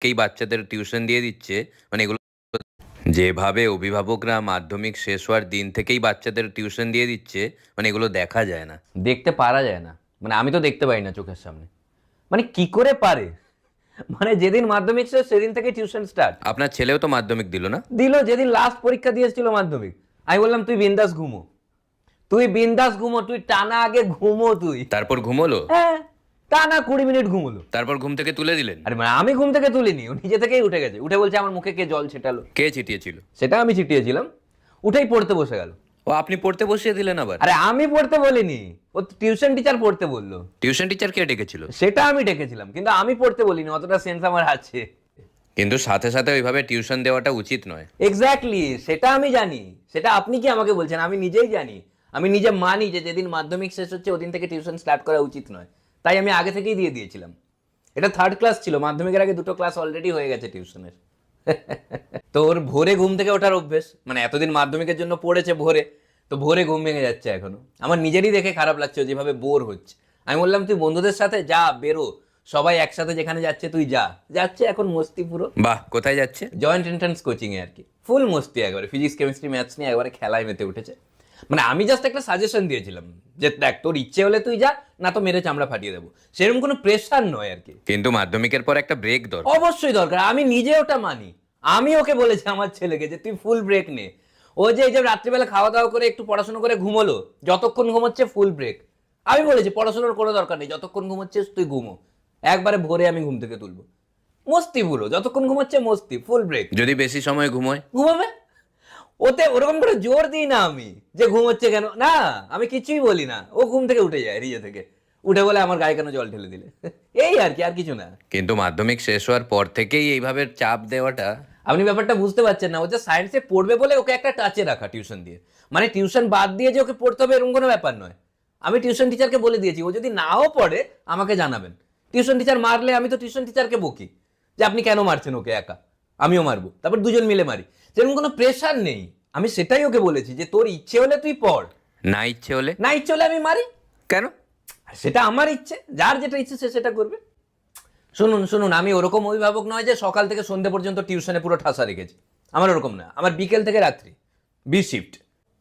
থেকেই বাচ্চাদের টিউশন দিয়ে দিচ্ছে, মানে এগুলো যেভাবে অভিভাবকরা মাধ্যমিক শেষ হওয়ার দিন থেকেই বাচ্চাদের টিউশন দিয়ে দিচ্ছে, মানে এগুলো দেখা যায় না। দেখতে পারা যায় না, মানে আমি তো দেখতে পাই না চোখের সামনে। মানে কি করে পারে? মানে যেদিন মাধ্যমিক শেষ সেদিন থেকে টিউশন স্টার্ট। আপনার ছেলেও তো মাধ্যমিক দিল না? দিল, যেদিন লাস্ট পরীক্ষা দিয়েছিল মাধ্যমিক। আমি বললাম তুই বিন্দাস ঘুমো, তুই বিন্দাস ঘুমো, তুই টানা আগে ঘুমো তুই। তারপর ঘুমোলো? হ্যাঁ, টানা 20 মিনিট ঘুমোলো। তারপর ঘুম থেকে তুলে দিলেন? আরে মানে আমি ঘুম থেকে তুলিনি, ও নিজে থেকেই উঠে গেছে। উঠে বলছে আমার মুখে কে জল ছেটালো। কে ছিটিয়েছিল? সেটা আমি ছিটিয়েছিলাম। উঠেই পড়তে বসে গেল। ও, আপনি পড়তে বসিয়ে দিলেন আবার? আরে আমি পড়তে বলিনি, ও টিউশন টিচার পড়তে বললো। টিউশন টিচার কে ডেকেছিল? সেটা আমি ডেকেছিলাম, কিন্তু আমি পড়তে বলিনি, অতটা সেন্স আমার আছে। কিন্তু সাথে সাথে ওইভাবে টিউশন দেওয়াটা উচিত নয়। এক্স্যাক্টলি, সেটা আমি জানি। সেটা আপনি কি আমাকে বলছেন? আমি নিজেই জানি, আমি নিজে মানি যে যেদিন মাধ্যমিক শেষ হচ্ছে ওদিন থেকে টিউশন স্টার্ট করা উচিত নয়। তাই আমি আগে থেকেই দিয়ে দিয়েছিলাম। এটা 3rd ক্লাস ছিল, মাধ্যমিকের আগে 2টো ক্লাস অলরেডি হয়ে গেছে টিউশনের। তো ওর ভোরে ঘুম থেকে ওঠার অভ্যেস, মানে এতদিন মাধ্যমিকের জন্য পড়েছে ভোরে, তো ভোরে ঘুম ভেঙে যাচ্ছে এখনো। আমার নিজেরই দেখে খারাপ লাগছে যেভাবে বোর হচ্ছে। আমি বললাম তুই বন্ধুদের সাথে যা, বেরো, সবাই একসাথে যেখানে যাচ্ছে তুই যা। যাচ্ছে এখন মস্তি পুরো। বাহ, কোথায় যাচ্ছে? জয়েন্ট এন্ট্রান্স কোচিং এ আর কি, ফুল মস্তি একবারে, ফিজিক্স কেমিস্ট্রি ম্যাথস নিয়ে একবারে খেলায় মেতে উঠেছে। মানে আমি জাস্ট একটা সাজেশন দিয়েছিলাম যে দেখ তোর ইচ্ছে হলে তুই যা, না তো মেরে চামড়া ফাটিয়ে দেবো, সেরকম কোনো প্রেশার নয় আর কি। কিন্তু মাধ্যমিকের পর একটা ব্রেক দরকার। অবশ্যই দরকার, আমি নিজে ওটা মানি। আমি ওকে বলেছি আমার ছেলেকে যে তুই ফুল ব্রেক নে। ও যে এই যে রাত্রিবেলা খাওয়া দাওয়া করে একটু পড়াশোনা করে ঘুমোলো, যতক্ষণ ঘুমোচ্ছে ফুল ব্রেক। আমি বলেছি পড়াশোনার কোনো দরকার নেই, যতক্ষণ ঘুমোচ্ছিস তুই ঘুমো, একবারে ভোরে আমি ঘুম থেকে তুলবো। মস্তি পুরো, যতক্ষণ ঘুমোচ্ছে মস্তি, ফুল ব্রেক। যদি বেশি সময় ঘুমোয়? ঘুমাবে। ওতে ওরকম করে জোর দিই না আমি যে ঘুমোচ্ছে কেন, না আমি কিছুই বলি না, ও ঘুম থেকে উঠে যায় নিজে থেকে। উঠে বলে আমার গায়ে কেন জল ঢেলে দিলে, এই আর কি, আর কিছু না। কিন্তু মাধ্যমিক শেষ হওয়ার পর থেকেই এইভাবে চাপ দেওয়াটা। আপনি ব্যাপারটা বুঝতে পারছেন না, ও যে সায়েন্সে পড়বে বলে ওকে একটা টাচে রাখা টিউশন দিয়ে, মানে টিউশন বাদ দিয়ে যে ওকে পড়তে হবে এরকম কোনো ব্যাপার নয়। আমি টিউশন টিচারকে বলে দিয়েছি ও যদি নাও পড়ে আমাকে জানাবেন। টিউশন টিচার মারলে আমি তো টিউশন টিচারকে বকি যে আপনি কেন মারছেন ওকে, একা আমিও মারবো, তারপর দুজন মিলে মারি। সেরকম কোনো প্রেশার নেই। আমি সেটাই ওকে বলেছি যে তোর ইচ্ছে হলে তুই পড়, না ইচ্ছে হলে? না ইচ্ছে হলে আমি মারি। কেন? সেটা আমার ইচ্ছে, যার যেটা ইচ্ছে সে সেটা করবে। শুনুন শুনুন, আমি ওরকম অভিভাবক নয় যে সকাল থেকে সন্ধ্যে পর্যন্ত টিউশনে পুরো ঠাসা রেখেছি। আমার ওরকম না, আমার বিকেল থেকে রাত্রি বি শিফট।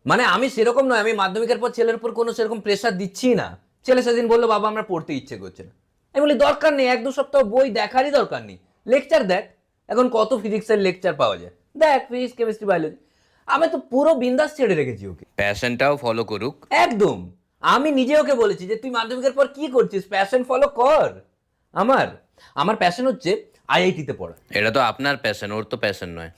মানে আমি সেরকম নয়, আমি মাধ্যমিকের পর ছেলের উপর কোনো সেরকম প্রেশার দিচ্ছি না। ছেলে সেদিন বললো বাবা আমরা পড়তে ইচ্ছে করছে না। আমি বলি দরকার নেই, 1-2 সপ্তাহ বই দেখারই দরকার নেই, লেকচার দেখ। এখন কত ফিজিক্সের লেকচার পাওয়া যায়, দেখ ফিজিক্স কেমিস্ট্রি বায়োলজি। আমি তো পুরো বিন্দাস ছেড়ে রেখেছি ওকে। প্যাশনটাও ফলো করুক। একদম। আমি নিজে ওকে বলেছি যে তুই মাধ্যমিকের পর কি করছিস, প্যাশন ফলো কর। আমার আমার প্যাশন হচ্ছে আইআইটিতে পড়া। এটা তো আপনার প্যাশন, ওর তো প্যাশন নয়।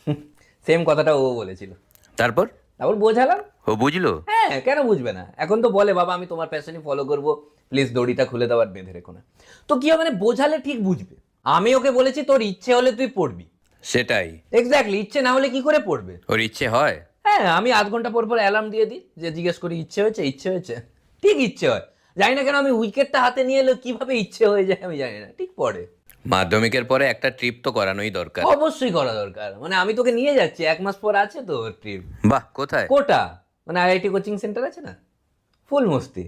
সেম কথাটা ও বলেছিল। তারপর? তারপর বোঝালাম। ও বুঝলো? হ্যাঁ, কেন বুঝবে না, এখন তো বলে বাবা আমি তোমার প্যাশনই ফলো করবো, প্লিজ দড়িটা খুলে দেওয়ার বেঁধে রেখো না। তো কি হবে, মানে বোঝালে ঠিক বুঝবে। আমি ওকে বলেছি তোর ইচ্ছে হলে তুই পড়বি। সেটাই। এক্স্যাক্টলি, ইচ্ছে না হলে কি করে পড়বে? ওর ইচ্ছে হয়? হ্যাঁ, আমি আধ ঘন্টা পর পর অ্যালার্ম দিয়ে দিই, যে জিজ্ঞেস করি ইচ্ছে হয়েছে, ইচ্ছে হয়েছে। ঠিক ইচ্ছে হয়। জানি না কেন, আমি উইকেটটা হাতে নিয়ে এলে কিভাবে ইচ্ছে হয়ে যায় আমি জানি না, ঠিক পড়ে। মাধ্যমিকের পরে একটা ট্রিপ তো করানোই দরকার। অবশ্যই করা দরকার, মানে আমি তোকে নিয়ে যাচ্ছি, 1 মাস পর আছে তো ট্রিপ। বাহ, কোথায়? কোটা, মানে আইআইটি কোচিং সেন্টার আছে না, ফুল মস্তি।